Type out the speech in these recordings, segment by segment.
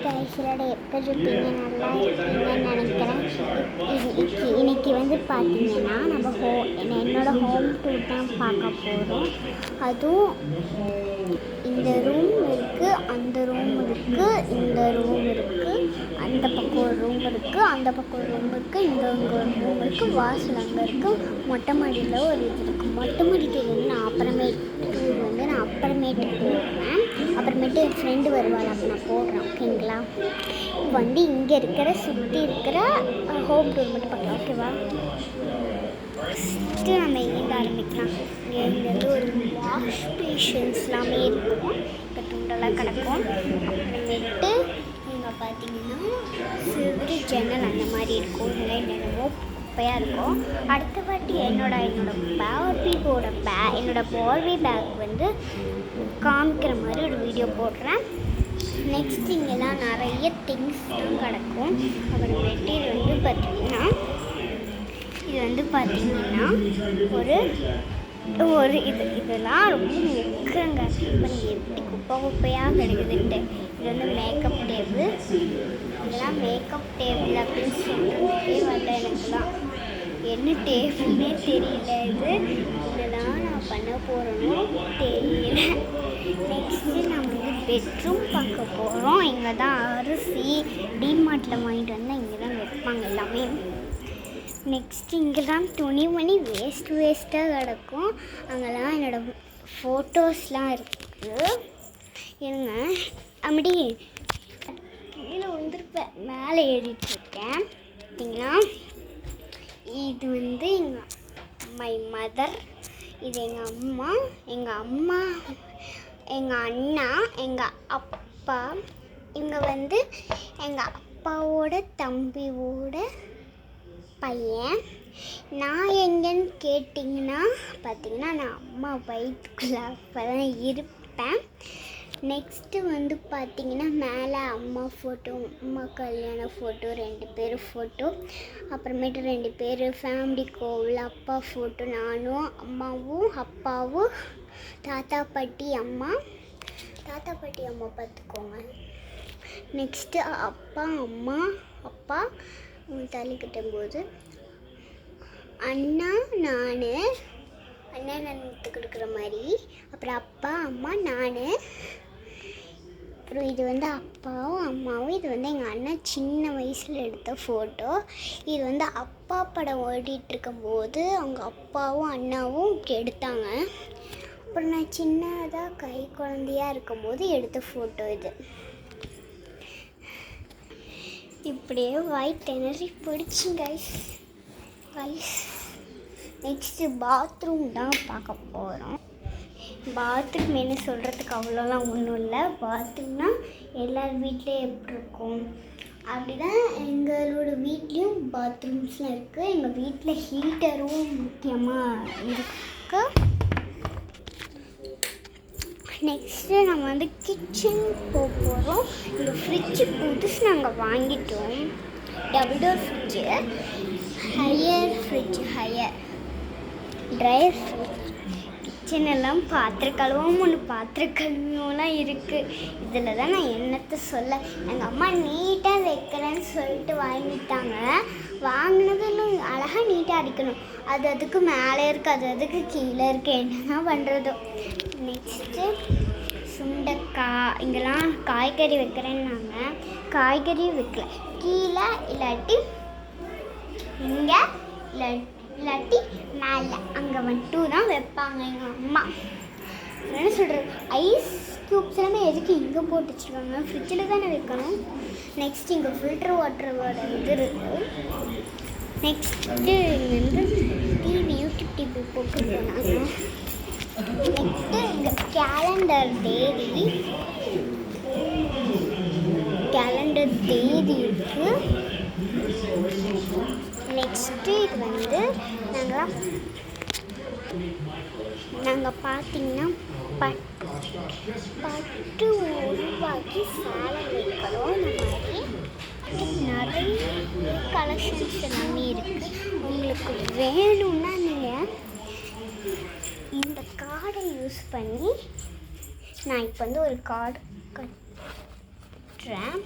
கைஸோட எப்படி இருப்பீங்க? நல்லா இருப்பீங்கன்னு நினைக்கிறேன். இன்னைக்கு வந்து பார்த்தீங்கன்னா நம்ம என்னோட ஹோம் டூர் தான் பார்க்க போகிறோம். அதுவும் இந்த ரூம் இருக்குது, அந்த ரூம் இருக்குது, இந்த ரூம் இருக்குது, அந்த பக்கம் ஒரு ரூம் இருக்குது, அந்த பக்கம் ஒரு ரூம் இருக்குது, இங்கே ஒரு ரூம் இருக்குது, வாசல் அங்கே இருக்குது, மொட்டை மாடியில் ஒரு இது இருக்குது. மொட்டை மாடிக்கு வந்து நான் அப்புறமேட்டு போடுறேன். அப்புறமேட்டு என் ஃப்ரெண்டு வருவாள், அப்போ நான் போடுறேன். ஓகேங்களா? இப்போ வந்து இங்கே சுற்றி இருக்கிற ஹோம் டூர் மட்டும் பார்க்கலாம். ஓகேவா? ஃபஸ்ட்டு நம்ம எங்கே ஆரம்பிக்கலாம்? இங்கேருந்து ஒரு வாஷ் பேஷன்ஸ் எல்லாமே இருக்கும், இப்போ துண்டெல்லாம் கிடக்கும். அப்புறமேட்டு இங்கே பார்த்தீங்கன்னா சிறு ஜன்னல் அந்த மாதிரி இருக்கும். இல்லை என்னென்னமோ குப்பையாக இருக்கும். அடுத்த வாட்டி என்னோட பார்பி பேக் வந்து காமிக்கிற மாதிரி ஒரு வீடியோ போடுறேன். நெக்ஸ்ட் இங்கெல்லாம் நிறைய திங்ஸ்லாம் கிடக்கும். அப்புறமேட்டு இது வந்து பார்த்திங்கன்னா ஒரு இதெல்லாம் ரொம்ப முக்கியங்க. இப்போ நீங்கள் எப்படி குப்பையாக கிடைக்குதுன்ட்டு. இது வந்து மேக்கப் டேபிள். இதெல்லாம் மேக்கப் டேபிள் அப்படின்னு சொல்லிட்டே வரல. எனக்குலாம் என்ன டேபிள்னே தெரியல. இதெல்லாம் நான் பண்ண போகிறேனோ தெரியல. நெக்ஸ்ட்டு நம்ம வந்து பெட்ரூம் பார்க்க போகிறோம். இங்கே தான் அரிசி டிமார்ட்டில் வாங்கிட்டு வந்தால் இங்கே தான் வைப்பாங்க எல்லாமே. நெக்ஸ்ட் இங்கே தான் துணிமணி வேஸ்ட்டாக கிடக்கும். அங்கெல்லாம் என்னோடய ஃபோட்டோஸ்லாம் இருக்குது. இருங்க, அப்படி கீழே வந்துருப்பேன், மேலே ஏறிட்டுருக்கேன். பார்த்தீங்கன்னா இது வந்து மை மதர், இது எங்கள் அம்மா, எங்கள் அண்ணா, எங்கள் அப்பா. இங்கே வந்து எங்கள் அப்பாவோட தம்பியோட பையன். நான் எங்கேன்னு கேட்டிங்கன்னா பார்த்தீங்கன்னா நான் அம்மா வயிற்றுக்குள்ள அப்போ தான் இருப்பேன். நெக்ஸ்ட்டு வந்து பார்த்திங்கன்னா மேலே அம்மா ஃபோட்டோ, அம்மா கல்யாண ஃபோட்டோ, 2 பேர் ஃபோட்டோ. அப்புறமேட்டு 2 பேர் ஃபேமிலி கோவில், அப்பா ஃபோட்டோ, நானும் அம்மாவும் அப்பாவும், தாத்தா பாட்டி அம்மா பார்த்துக்கோங்க. நெக்ஸ்ட்டு அப்பா தள்ளி கட்டும்போது அண்ணா எடுத்து கொடுக்குற மாதிரி. அப்புறம் அப்பா அம்மா நான். அப்புறம் இது வந்து அப்பாவும் அம்மாவும். இது வந்து எங்கள் அண்ணன் சின்ன வயசில் எடுத்த ஃபோட்டோ. இது வந்து அப்பா படம் ஓடிட்டுருக்கும்போது அவங்க அப்பாவும் அண்ணாவும் இப்படி எடுத்தாங்க. அப்புறம் நான் சின்னதாக கை குழந்தையாக இருக்கும்போது எடுத்த ஃபோட்டோ இது. இப்படியே ஒயிட் எனர்ஜி பிடிச்சி கைஸ். நெக்ஸ்ட்டு பாத்ரூம் தான் பார்க்க போகிறோம். பாத்ரூம் என்ன சொல்கிறதுக்கு அவ்வளோலாம் ஒன்றும் இல்லை. பாத்ரூம்னா எல்லார் வீட்லேயும் எப்படி இருக்கும் அப்படி தான் எங்களோட வீட்லேயும் பாத்ரூம்ஸ்லாம் இருக்குது. எங்கள் வீட்டில் ஹீட்டரும் முக்கியமாக இருக்குது. நெக்ஸ்ட்டு நம்ம வந்து கிச்சன் போக போகிறோம். இந்த ஃப்ரிட்ஜு புதுசு நாங்கள் வாங்கிட்டோம். Double door fridge, higher dryer fridge. Kitchen எல்லாம் பாத்திரக்கழுவலாம் இருக்குது. இதில் தான் நான் என்னத்தை சொல்ல. எங்கள் அம்மா நீட்டாக வைக்கிறேன்னு சொல்லிட்டு வாங்கிட்டாங்க. வாங்கினது அழகாக நீட்டாக அடிக்கணும். அதுக்கு மேலே இருக்குது, அதுக்கு கீழே இருக்குது. என்ன தான் பண்ணுறதோ. நெக்ஸ்ட்டு சுண்டைக்காய், இங்கெல்லாம் காய்கறி வைக்கிறேன்னாங்க. காய்கறி வைக்கல, கீழே இல்லாட்டி இங்கே இல்லாட்டி மேலே அங்கே மட்டும் தான் வைப்பாங்க எங்கள் அம்மா. என்ன சொல்கிறது, ஐஸ் க்யூப்ஸ் எல்லாமே எதுக்கு இங்கே போட்டு வச்சுருக்காங்க? ஃப்ரிட்ஜில் தானே வைக்கணும். நெக்ஸ்ட் இங்கே ஃபில்டர் வாட்டரோட இது இருக்குது. நெக்ஸ்ட்டு இங்கே வந்து யூடியூப் டிவி போட்டு போனாங்க. நெக்ஸ்ட்டு இங்கே கேலண்டர் தேதி இருக்குது. நெக்ஸ்ட்டு இது வந்து நாங்கள் பார்த்திங்கன்னா பட்டு உருவாக்கி சேலை வைக்கிறோம். இந்த மாதிரி நிறைய கலெக்ஷன்ஸ் எல்லாமே இருக்குது. உங்களுக்கு வேணும்னா நீங்கள் இந்த கார்டை யூஸ் பண்ணி, நான் இப்போ வந்து ஒரு கார்டு கட்டுறேன்.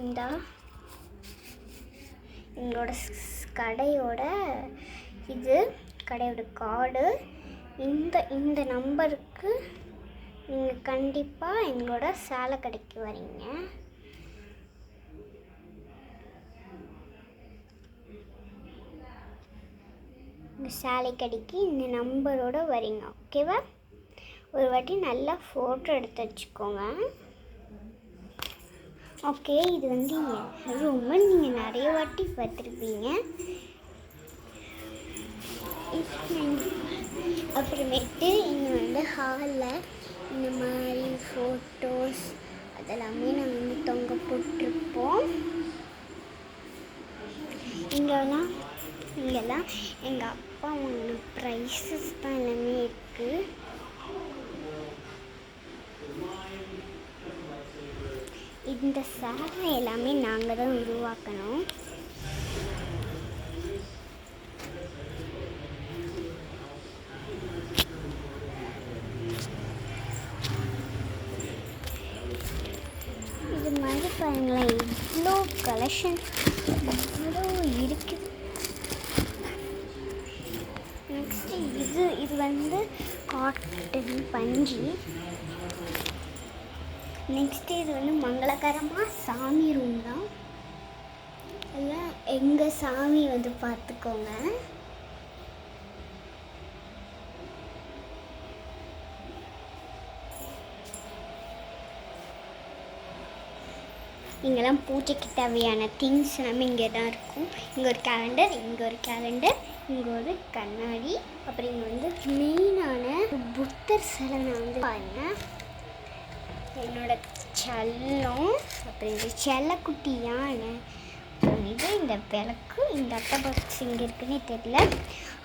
இந்த எங்களோட கடையோட கடையோட கார்டு. இந்த நம்பருக்கு நீங்கள் கண்டிப்பாக எங்களோட சேலை கடைக்கு வரீங்க. இந்த சேலை கடைக்கு இந்த நம்பரோடு வரீங்க, ஓகேவா? ஒரு வாட்டி நல்லா ஃபோட்டோ எடுத்து வச்சுக்கோங்க. ஓகே, இது வந்து என் ரூமு. நீங்கள் நிறைய வாட்டி பார்த்துருப்பீங்க. அப்புறமேட்டு இங்கே வந்து ஹாலில் இந்த மாதிரி ஃபோட்டோஸ் அதெல்லாமே நாங்கள் வந்து தொங்க போட்டிருப்போம். இங்கெல்லாம் எங்கள் அப்பா வாங்கின ப்ரைஸஸ் தான் எல்லாமே இருக்குது. இந்த சேலை எல்லாமே நாங்கள் தான் உருவாக்கணும். இது மாதிரி பாருங்களேன், இவ்வளோ கலெக்ஷன் இவ்வளோ இருக்குது. நெக்ஸ்ட்டு இது வந்து காட்டன் பஞ்சு. நெக்ஸ்ட்டு இது வந்து மங்களகரமாக சாமி ரூம் தான். எல்லாம் எங்கள் சாமி வந்து பார்த்துக்கோங்க. இங்கெல்லாம் பூஜைக்கு தேவையான திங்ஸ் எல்லாமே இங்கே தான் இருக்கும். இங்கே ஒரு கேலண்டர், இங்கே ஒரு கண்ணாடி, அப்புறம் இங்கே வந்து மெயினான புத்தர் சிலை. நான் வந்து பாருங்க, என்னோட செல்லம், அப்புறம் இந்த செல்லக்குட்டி யானை, இது இந்த விளக்கு, இந்த அட்டை பாக்ஸ் இங்கே இருக்குன்னே தெரியல.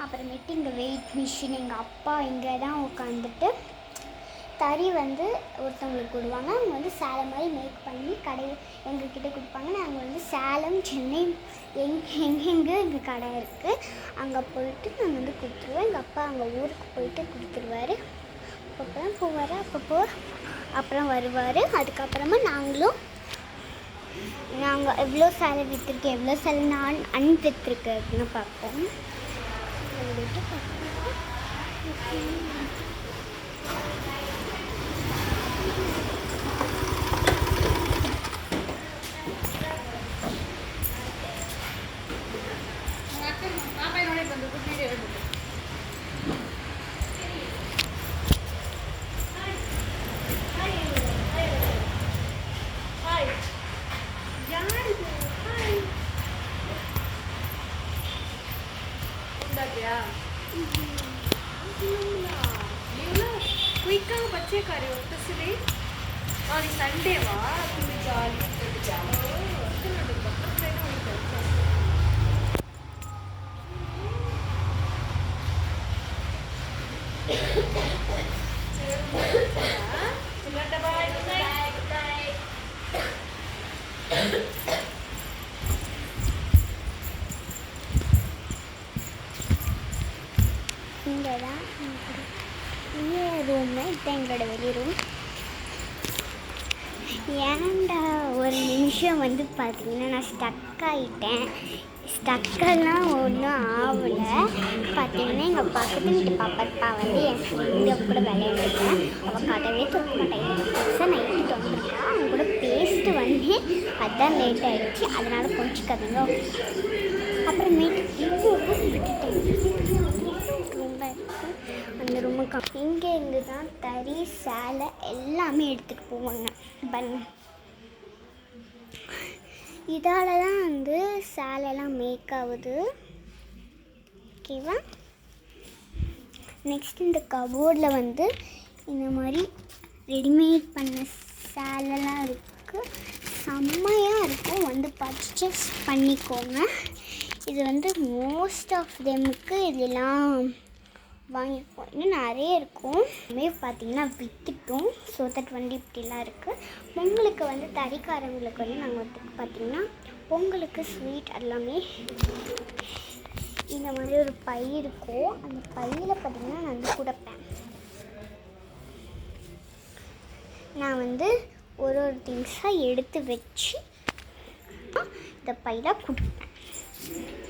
அப்புறமேட்டு இங்கே வெயிட் மிஷின். எங்கள் அப்பா இங்கே தான் உட்காந்துட்டு தறி வந்து ஒருத்தவங்களுக்கு விடுவாங்க. அவங்க வந்து சேலை மாதிரி மேக் பண்ணி எங்ககிட்ட கொடுப்பாங்க. நாங்கள் வந்து சேலம், சென்னை எங்கெங்கே எங்கள் கடை இருக்குது, அங்கே போயிட்டு நாங்கள் வந்து கொடுத்துருவோம். எங்கள் அப்பா அங்கே ஊருக்கு போயிட்டு கொடுத்துருவாரு. அப்பப்போ போவார், அப்புறம் வருவார். அதுக்கப்புறமா நாங்கள் எவ்வளோ சேலை விற்றுருக்கேன், எவ்வளோ சேலை நான் அனுப்பிட்டுருக்கேன் அப்படின்னு பார்ப்போம். ಕ್ವಿಕ್ಕಾಗಿ ಬಚ್ಚೆ ಕರಿ ಒಟ್ಟಿಸಿರಿ ನಾನು ಸಂಡೇವಾ ಜಾಲಿ இங்கே தான் ரூமு. இதுதான் எங்களோட வெளி ரூம். ஏன்டா ஒரு நிமிஷம் வந்து பார்த்தீங்கன்னா நான் ஸ்டக் ஆகிட்டேன். ஸ்டக்கெல்லாம் ஒன்றும் ஆகலை. பார்த்தீங்கன்னா எங்கள் பக்கத்து வீட்டு பாப்பா வந்து என் ஃப்ரெண்டு கூட விளையாடுறேன். அவள் கதவே திறக்க மாட்டேன். புதுசாக நைட்டு தோன்றிருக்கா. அவங்க கூட பேசிட்டு வந்து அதுதான் லேட் ஆகிடுச்சு. அதனால் கொஞ்சம் கதைங்க. அப்புறமேட்டு ரொம்ப அந்த ரூமுக்கு இங்கே தான் தறி சேலை எல்லாமே எடுத்துகிட்டு போவாங்க. இதால் தான் வந்து சேலைலாம் மேக் ஆகுது, ஓகேவா? நெக்ஸ்ட் இந்த கபோர்டில் வந்து இந்த மாதிரி ரெடிமேட் பண்ண சேலைலாம் இருக்குது. செம்மையாக இருக்கும், வந்து பர்ச்சேஸ் பண்ணிக்கோங்க. இது வந்து மோஸ்ட் ஆஃப் தெமுக்கு இதெல்லாம் வாங்கியிருக்கோம். இன்னும் நிறைய இருக்கும். இதுமாரி பார்த்திங்கன்னா விற்றுட்டோம். ஸோ தட் வந்து இப்படிலாம் இருக்குது. பொங்கலுக்கு வந்து தறிக்காரங்களுக்கு வந்து நாங்கள் வந்து பார்த்திங்கன்னா பொங்கலுக்கு ஸ்வீட் எல்லாமே இந்த மாதிரி ஒரு பை இருக்கும். அந்த பையில் பார்த்திங்கன்னா நான் வந்து கொடுப்பேன். நான் வந்து ஒரு திங்ஸாக எடுத்து வச்சு இந்த பையில கொடுப்பேன்.